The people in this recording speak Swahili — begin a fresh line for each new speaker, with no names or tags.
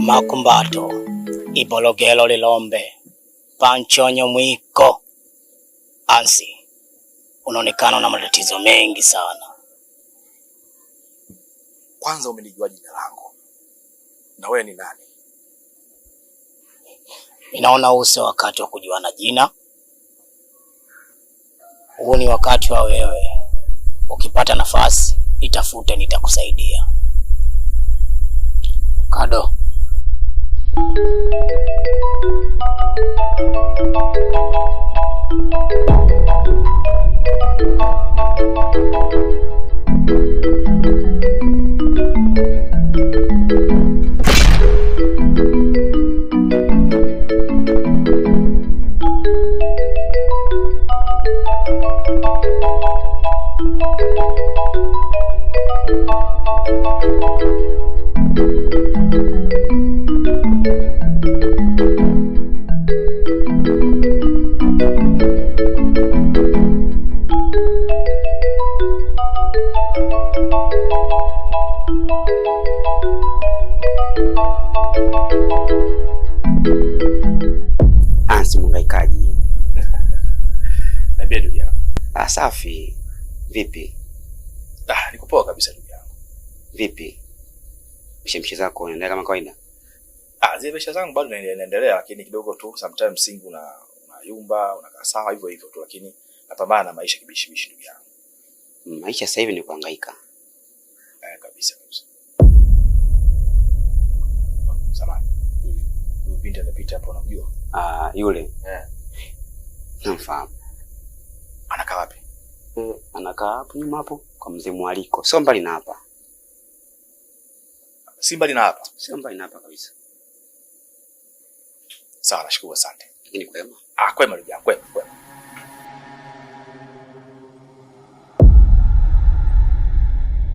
Makumbato, Ibologelo Lilombe, Panchonyo Mwiko. Ansi, unaonekana na matatizo mengi sana.
Kwanza umenijua jina langu. Na wewe ni nani?
Ninaona uso wakati wa kujuana jina. Huu ni wakati wa wewe. Ukipata nafasi, itafute, nitakusaidia. Kado.
Ansi Mungaikaji.
Niambie ndugu yangu.
Safi. Vipi?
Niko poa kabisa ndugu yangu.
Vipi? Mshemshe zako unaendelea kama kawaida?
Zile biashara zangu bado naendelea, lakini kidogo tu sometimes singu na yumba unakaa sawa hivyo hivyo tu, lakini napambana na maisha kibishibishi ndugu yangu.
Maisha sasa hivi ni kuhangaika.
Kabisa. Samahani. Huyu binti anapita hapo unamjua?
Yule. Namfahamu.
Anakaa wapi?
Anakaa hapo nyuma hapo kwa mzee Mwaliko. Sio mbali na hapa.
Si mbali na hapa?
Sio mbali na hapa kabisa.
Sawa, nashukuru, asante.
Lakini kwema.
Kwema ndugu yangu, kwema.